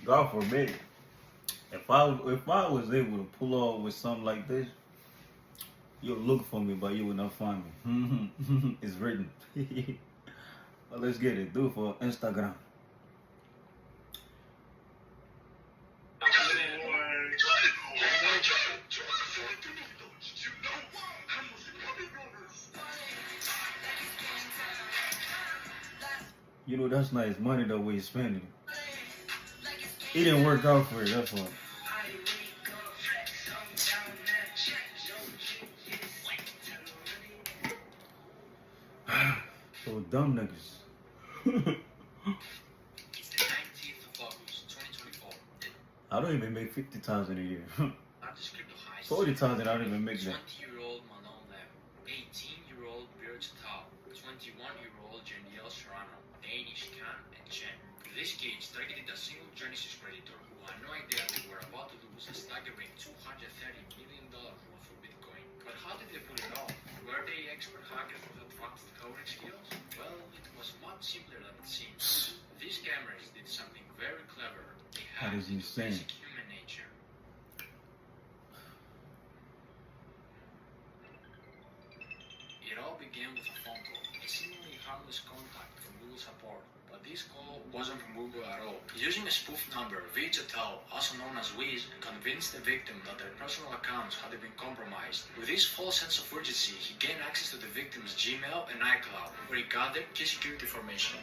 God forbid. If I was able to pull off with something like this, you'll look for me, but you will not find me. It's written. Well, let's get it. Do it for Instagram. You know that's not his money the way he's spending it. It didn't work out for you. That's all. So dumb niggas. It's the 19th of August, 2024. I don't even make 50,000 a year. Largest crypto heist. 40,000 I don't even make that. 20-year-old Manon Lam, 18-year-old Birch Tao, 21-year-old Janiel Serrano, Danish Khan and Chen. These kids targeted a single Genesis creditor who had no idea they were about to lose a staggering $230 million worth of Bitcoin. But how did they pull it off? Were they expert hackers with advanced coding skills? Well, it was much simpler than it seems. These scammers did something very clever. They That is hacked into insane. basic human nature. It all began with a phone call, a seemingly harmless contact from Google support. But this call wasn't from Google at all. Using a spoof number, Vijay Patel, also known as Wiz, convinced the victim that their personal accounts had been compromised. With this false sense of urgency, he gained access to the victim's Gmail and iCloud, where he gathered key security information.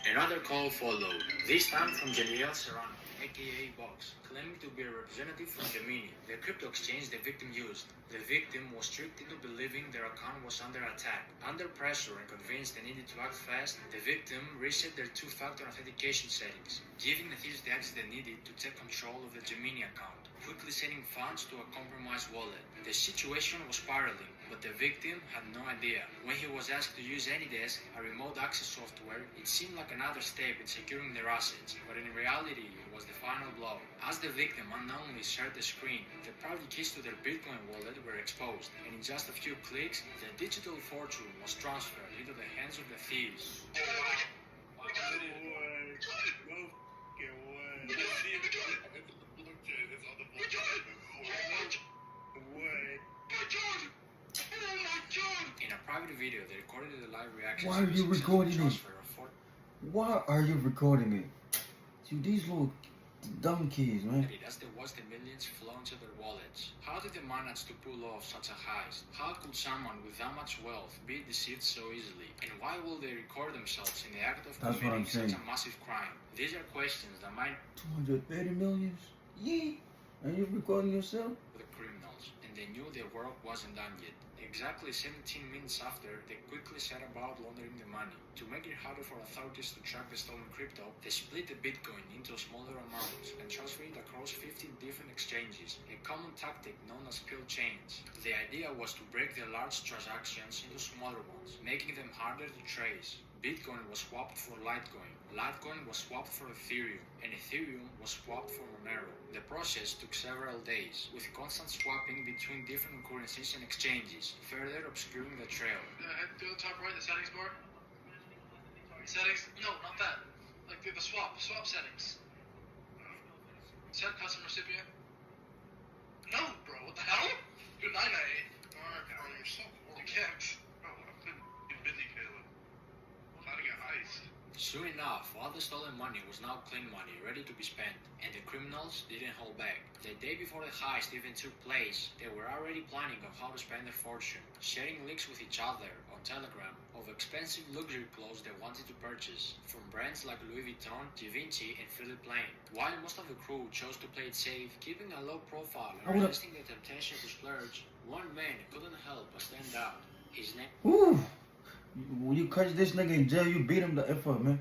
Another call followed, this time from Janiel Serrano, aka Box, claiming to be a representative from Gemini, the crypto exchange the victim used. The victim was tricked into believing their account was under attack. Under pressure and convinced they needed to act fast, the victim reset their two-factor authentication settings, giving the thieves the access they needed to take control of the Gemini account, quickly sending funds to a compromised wallet. The situation was spiraling, but the victim had no idea. When he was asked to use AnyDesk, a remote access software, it seemed like another step in securing their assets, but in reality, it was the final blow. As the victim unknowingly shared the screen, the private keys to their Bitcoin wallet were exposed, and in just a few clicks, the digital fortune was transferred into the hands of the thieves. In a private video, they recorded the live reaction. Why are you recording it? Why are you recording it? See, these little dumb kids, man. As they watched the millions flow into their wallets. How did they manage to pull off such a heist? How could someone with that much wealth be deceived so easily? And why will they record themselves in the act of That's what I'm committing such saying. a massive crime? These are questions that might 230 million? Yeah. Are you recording yourself? the criminals, and they knew their work wasn't done yet. Exactly 17 minutes after, they quickly set about laundering the money. To make it harder for authorities to track the stolen crypto, they split the Bitcoin into smaller amounts and transferred it across 15 different exchanges, a common tactic known as pill chains. The idea was to break the large transactions into smaller ones, making them harder to trace. Bitcoin was swapped for Litecoin, Litecoin was swapped for Ethereum, and Ethereum was swapped for Monero. The process took several days, with constant swapping between different currencies and exchanges, further obscuring the trail. Head to the top right, the settings bar. Settings? No, not that. Like the swap settings. Set custom recipient. No, bro, what the hell? Do 998. Alright, bro, you're so cool. You can't. Bro, I've been busy, Caleb. Planning a heist. Soon enough, all the stolen money was now clean money, ready to be spent, and the criminals didn't hold back. The day before the heist even took place, they were already planning on how to spend their fortune, sharing links with each other on Telegram of expensive luxury clothes they wanted to purchase, from brands like Louis Vuitton, Givenchy, and Philippe Plein. While most of the crew chose to play it safe, keeping a low profile and resisting the temptation to splurge, one man couldn't help but stand out. His name Woo! When you catch this nigga in jail, you beat him the F up, man.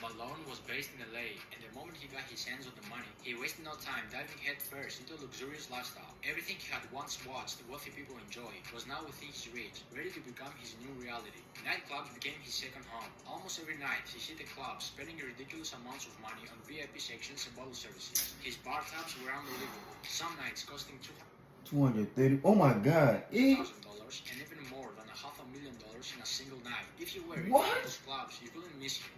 Malone was based in LA, and the moment he got his hands on the money, he wasted no time diving headfirst into a luxurious lifestyle. Everything he had once watched wealthy people enjoy was now within his reach, ready to become his new reality. Nightclubs became his second home. Almost every night, he hit the club, spending ridiculous amounts of money on VIP sections and bottle services. His bar tabs were unbelievable, some nights costing $230. Oh my God. $2,000 and even more than $500,000 in a single night. If you were in What? those clubs, you couldn't miss him.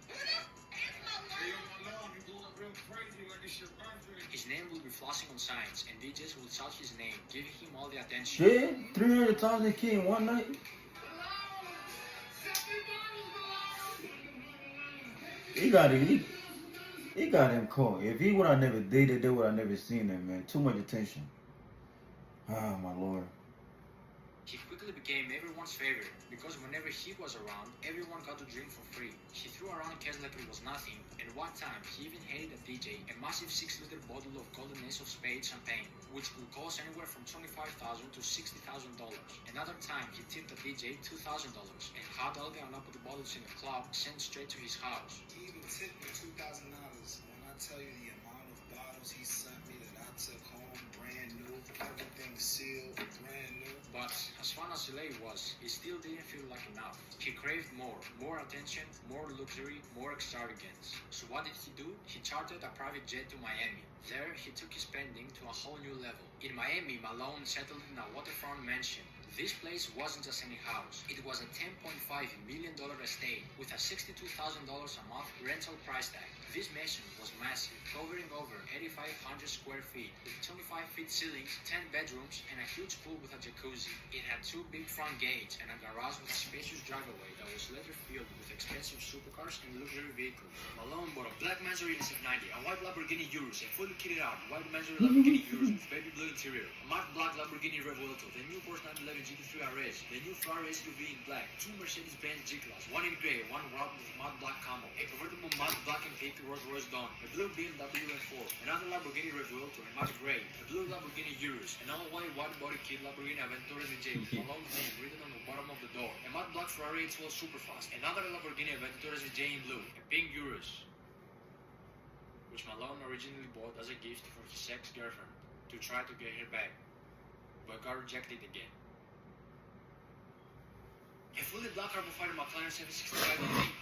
His name will be flashing on signs, and DJs will shout his name, giving him all the attention. Yeah, 300,000 kid in one night. He got it. He got him caught. If he would have never dated, they would have never seen him, man. Too much attention. Ah, my lord. He quickly became everyone's favorite because whenever he was around, everyone got to drink for free. He threw around cash like it was nothing, and one time he even handed a DJ a massive 6-liter bottle of Golden Ace of Spades champagne, which would cost anywhere from $25,000 to $60,000. Another time he tipped a DJ $2,000 and had all the unopened bottles in the club sent straight to his house. He even tipped me $2,000 when I tell you the amount of bottles he sent me that I took home brand new, everything sealed, brand new. But as fun as LA was, he still didn't feel like enough. He craved more attention, more luxury, more extravagance. So what did he do? He chartered a private jet to Miami. There, he took his spending to a whole new level. In Miami, Malone settled in a waterfront mansion. This place wasn't just any house. It was a $10.5 million estate with a $62,000 a month rental price tag. This mansion was massive, covering over 8,500 square feet, with 25-feet ceilings, 10 bedrooms, and a huge pool with a jacuzzi. It had 2 big front gates and a garage with a spacious driveway that was later filled with expensive supercars and luxury vehicles. Malone bought a black Maserati SF90, a white Lamborghini Urus, a fully kitted out white Maserati Lamborghini Urus with baby blue interior, a matte black Lamborghini Revuelto, the new Porsche 911 GT3 RS, the new Ferrari SUV in black, 2 Mercedes-Benz G-Class, 1 in gray, 1 wrapped with matte black camo, a convertible matte black and pink Rolls-Royce Dawn, a blue BMW M4, another Lamborghini Revuelto in matte gray, a blue Lamborghini Urus, an all-white wide-body kit Lamborghini Aventador SVJ with Malone's name written on the bottom of the door, a matte black Ferrari 12 Superfast, another Lamborghini Aventador SVJ in blue, a pink Urus, which Malone originally bought as a gift for his ex-girlfriend to try to get her back, but got rejected again. A fully black carbon fiber McLaren 765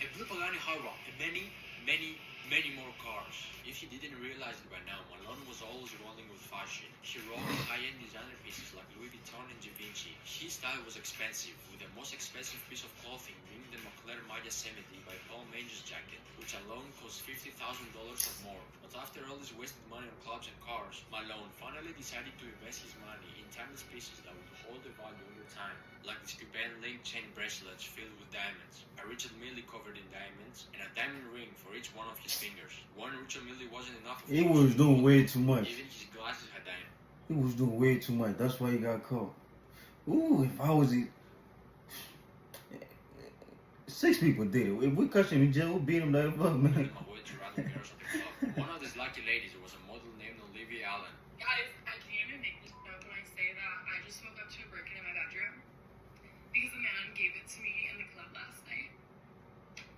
a blue Pagani Huayra, and many more cars. If you didn't realize it by now, Malone was always rolling with fashion. He rolled high-end designer pieces like Louis Vuitton and Givenchy. His style was expensive, with the most expensive piece of clothing being the Moncler Maya 70 by Paul Manges jacket, which alone cost $50,000 or more. But after all this wasted money on clubs and cars, Malone finally decided to invest his money in timeless pieces that would hold their value over time, like the Cuban link chain bracelets filled with diamonds, a Richard Mille covered in diamonds, and a diamond ring for each one of his fingers. One Richard Mille wasn't enough. He was doing way too much. Even his glasses had diamonds. He was doing way too much. That's why he got caught. Ooh, if I was 6 people did it. If we catch him in jail, we'll beat him like fuck, man. My way to random girls at the club. One of these lucky ladies was a model named Olivia Allen. Guys, I can't even make this joke when I say that I just woke up to a break-in in my bedroom because the man gave it to me in the club last night.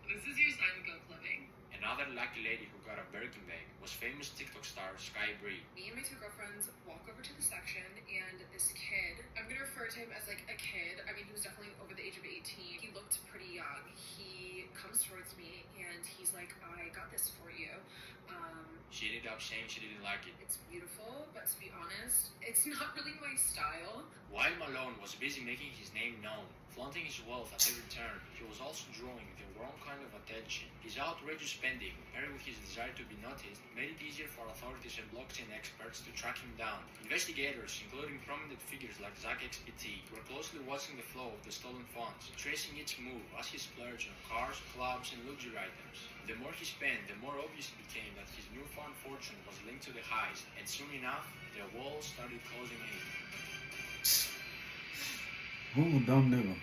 This is your sign to go clubbing. Another lucky lady who got a Birkin bag was famous TikTok star Sky Bree. Me and my 2 girlfriends walk over to the section, and this kid, I'm gonna refer to him as like a kid. I mean, he was definitely over the age of 18. He looked pretty young. He comes towards me, and he's like, I got this for you. She ended up saying she didn't like it. It's beautiful, but to be honest, it's not really my style. While Malone was busy making his name known, flaunting his wealth at every turn, he was also drawing the wrong kind of attention. His outrageous spending, paired with his desire to be noticed, made it easier for authorities and blockchain experts to track him down. Investigators, including prominent figures like Zach XPT, were closely watching the flow of the stolen funds, tracing each move as he splurged on cars, clubs, and luxury items. The more he spent, the more obvious it became that his newfound fortune was linked to the heist, and soon enough, the walls started closing in. Ooh, dumb nigga.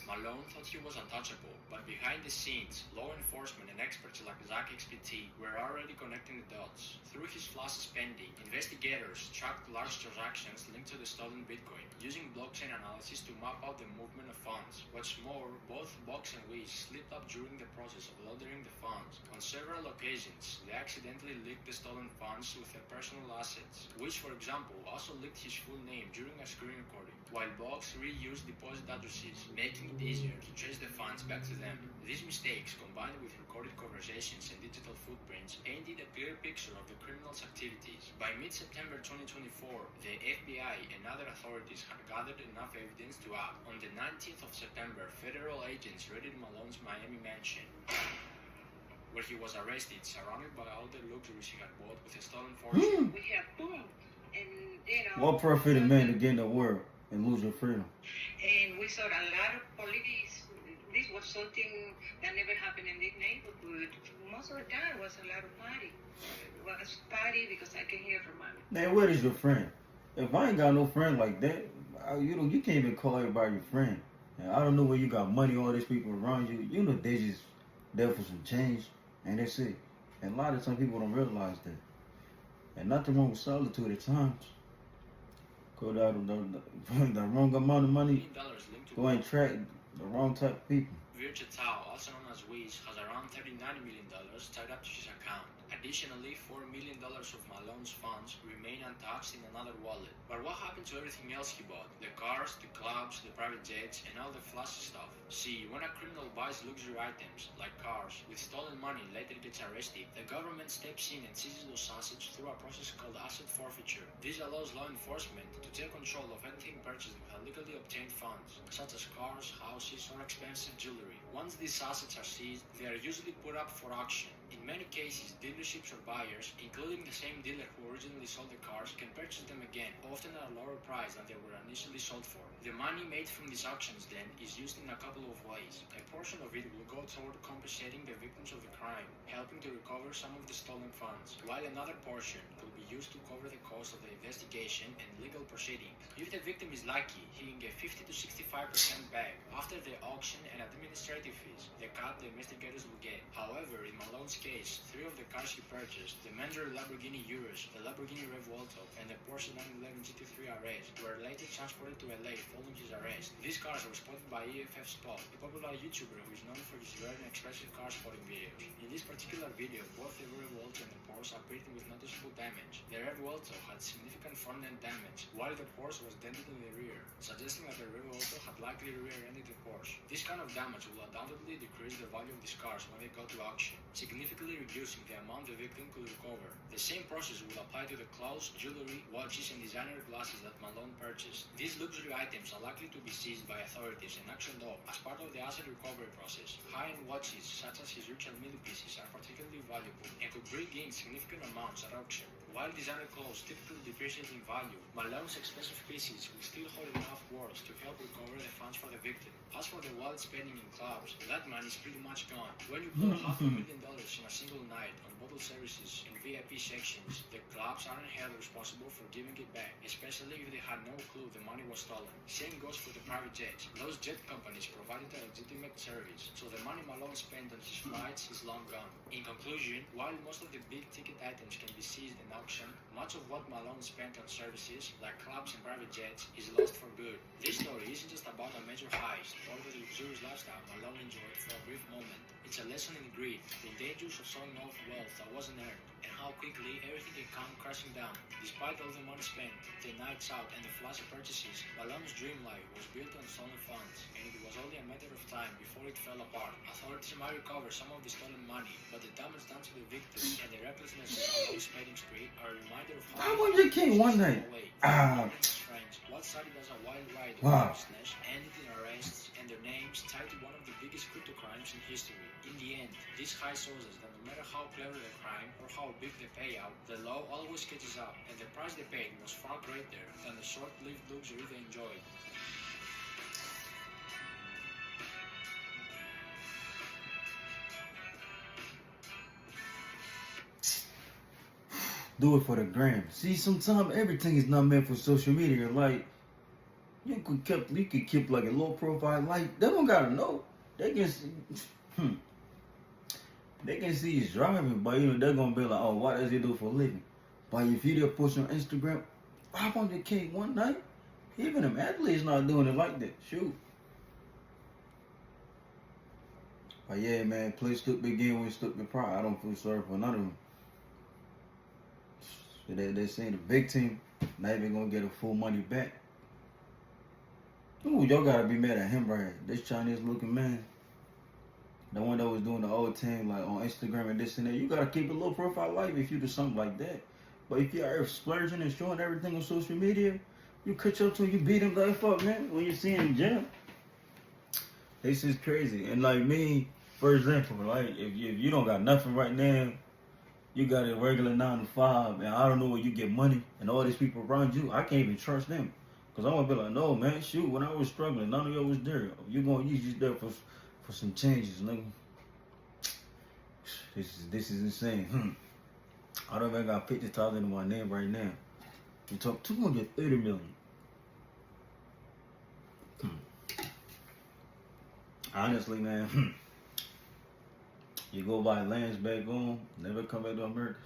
Malone thought he was untouchable, but behind the scenes, law enforcement and experts like Zach XPT were already connecting the dots. Through his flashy spending, investigators tracked large transactions linked to the stolen Bitcoin, using blockchain analysis to map out the movement of funds. What's more, both Box and Wiz slipped up during the process of laundering the funds. On several occasions, they accidentally leaked the stolen funds with their personal assets, which, for example, also leaked his full name during a screen recording. while banks reuse deposit addresses, making it easier to trace the funds back to them. These mistakes, combined with recorded conversations and digital footprints, painted a clear picture of the criminals' activities. By mid-September 2024, the FBI and other authorities had gathered enough evidence to act. On the 19th of September, federal agents raided Malone's Miami mansion, where he was arrested, surrounded by all the luxuries he had bought with a stolen fortune. We have boom, and What profit a man to get in the world and lose your freedom? and we saw a lot of police. This was something that never happened in this neighborhood. Most of the time was a lot of party. It was party because I can hear from mommy. Man, where is your friend? If I ain't got no friend like that, you can't even call everybody your friend. And I don't know where you got money, all these people around you. You know they just there for some change, and that's it. And a lot of times people don't realize that. And nothing wrong with solitude at times. Go down the wrong amount of money, $1 million linked to go and track the wrong type of people. Virgil Tao, also known as Wiz, has around $39 million tied up to his account. Additionally, $4 million of Malone's funds remain untouched in another wallet. But what happened to everything else he bought? The cars, the clubs, the private jets, and all the flashy stuff. See, when a criminal buys luxury items, like cars, with stolen money and later gets arrested, the government steps in and seizes those assets through a process called asset forfeiture. This allows law enforcement to take control of anything purchased with illegally obtained funds, such as cars, houses, or expensive jewelry. Once these assets are seized, they are usually put up for auction. In many cases, dealerships or buyers, including the same dealer who originally sold the cars, can purchase them again, often at a lower price than they were initially sold for. The money made from these auctions, then, is used in a couple of ways. A portion of it will go toward compensating the victims of the crime, helping to recover some of the stolen funds, while another portion could be used to cover the cost of the investigation and legal proceedings. If the victim is lucky, he can get 50 to 65% back after the auction and administrative fees, the cut the investigators will get. However, in Malone's case, 3 of the cars he purchased, the Mandarin Lamborghini Urus, the Lamborghini Revuelto, and the Porsche 911 GT3 RS, were later transported to LA following his arrest. These cars were spotted by EFF Spot, a popular YouTuber who is known for his rare and expressive car spotting videos. In this particular video, both the Revuelto and the Porsche appeared with noticeable damage. The Revuelto had significant front-end damage, while the Porsche was dented in the rear, suggesting that the Revuelto had likely rear-ended the Porsche. This kind of damage will undoubtedly decrease the value of these cars when they go to auction, significantly reducing the amount the victim could recover. The same process will apply to the clothes, jewelry, watches, and designer glasses that Malone purchased. These luxury items are likely to be seized by authorities and auctioned off as part of the asset recovery process. High-end watches, such as his Richard Mille pieces, are particularly valuable and could bring in significant amounts at auction. While designer clothes typically depreciate in value, Malone's expensive pieces will still hold enough worth to help recover the funds for the victim. As for the wallet spending in clubs, that money is pretty much gone. When you put $500,000 in a single night on bottle services and VIP sections, the clubs aren't held responsible for giving it back, especially if they had no clue the money was stolen. Same goes for the private jets. Those jet companies provided a legitimate service, so the money Malone spent on his flights is long gone. In conclusion, while most of the big ticket items can be seized and auctioned, much of what Malone spent on services, like clubs and private jets, is lost for good. This story isn't just about a major heist or the luxurious lifestyle Malone enjoyed for a brief moment. It's a lesson in greed, the dangers of showing off wealth that wasn't earned, and how quickly everything can come crashing down. Despite all the money spent, the nights out, and the flashy purchases, Malone's dream life was built on stolen funds, and it was only a matter of time before it fell apart. Authorities might recover some of the stolen money, but the damage done to the victims and the recklessness of Malone's spending spree are a reminder of how I went to the king one night. What started as a wild ride of Wow. business ended in arrests and their names tied to one of the biggest crypto crimes in history. In the end, this high shows us that no matter how clever the crime or how big the payout, the law always catches up, and the price they paid was far greater than the short-lived luxury they enjoyed. Do it for the gram. See, sometimes everything is not meant for social media. Like you could keep like a low profile. Like they don't gotta know. They can see, they can see you driving, but you know they're gonna be like, oh, what does he do for a living? But if you just post on Instagram, 500K one night, even them athletes not doing it like that. Shoot. But yeah, man, play stupid game with stupid pride. I don't feel sorry for none of them. They're saying the victim not even gonna get a full money back. Ooh, y'all gotta be mad at him, right? This Chinese looking man. The one that was doing the old thing, like on Instagram and this and that. You gotta keep a low profile life if you do something like that. But if you're splurging and showing everything on social media, you cut your toe, you beat him life up, man, when you see him in jail. This is crazy. And like me, for example, like if you don't got nothing right now, you got a regular 9 to 5, and I don't know where you get money, and all these people around you, I can't even trust them. Because I'm going to be like, no, man, shoot, when I was struggling, none of y'all was there. You're going to use you there for some changes, nigga. This is insane. I don't even got 50,000 in my name right now. You talk 230 million. Honestly, man, you go buy lands back home, never come back to America.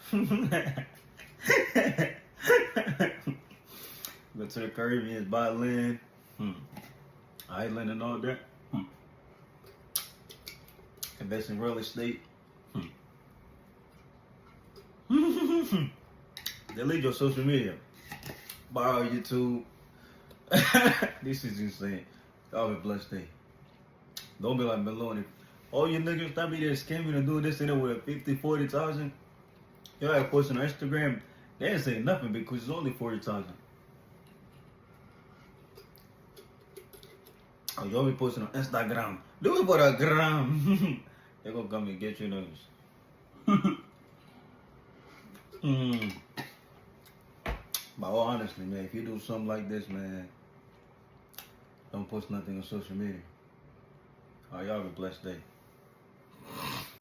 Go to the Caribbean, buy land, island and all that. Invest in real estate. Delete your social media. Borrow YouTube. This is insane. Y'all have a blessed day. Don't be like Maloney. All you niggas that be there scamming and doing this and that with a 50, 40,000. Y'all have posting on Instagram. They ain't saying nothing because it's only 40,000. Oh, y'all be posting on Instagram. Do it for a gram. They gonna come and get your nose. But all honestly, man, if you do something like this, man, don't post nothing on social media. All right, y'all have a blessed day.